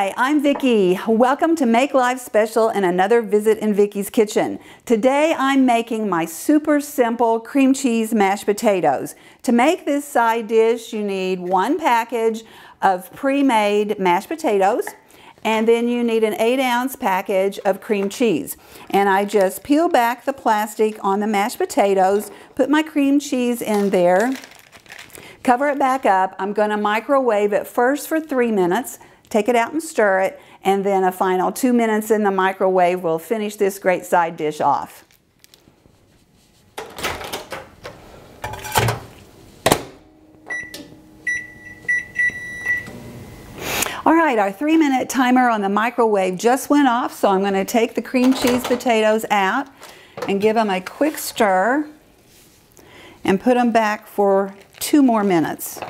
Hi, I'm Vicki. Welcome to Make Life Special and another visit in Vicki's kitchen. Today I'm making my super simple cream cheese mashed potatoes. To make this side dish you need 1 package of pre-made mashed potatoes, and then you need an 8-ounce package of cream cheese. And I just peel back the plastic on the mashed potatoes, put my cream cheese in there, cover it back up. I'm going to microwave it first for 3 minutes. Take it out and stir it, and then a final 2 minutes in the microwave will finish this great side dish off. All right, our 3-minute timer on the microwave just went off, so I'm going to take the cream cheese potatoes out and give them a quick stir and put them back for 2 more minutes.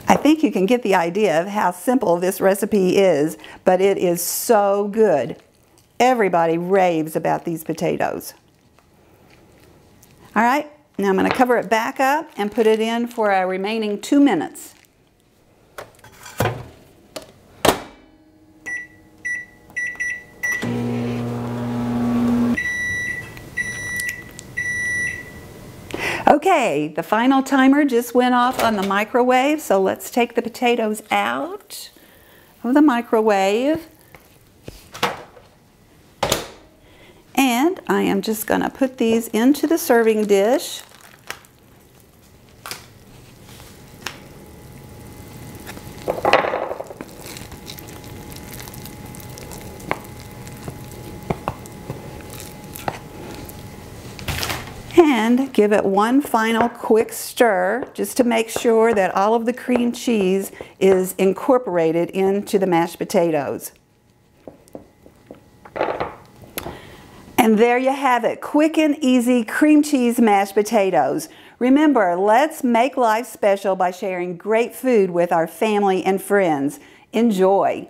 I think you can get the idea of how simple this recipe is, but it is so good. Everybody raves about these potatoes. All right, now I'm going to cover it back up and put it in for a remaining 2 minutes. Okay, the final timer just went off on the microwave, so let's take the potatoes out of the microwave. And I am just going to put these into the serving dish. And give it one final quick stir just to make sure that all of the cream cheese is incorporated into the mashed potatoes. And there you have it, quick and easy cream cheese mashed potatoes. Remember, let's make life special by sharing great food with our family and friends. Enjoy.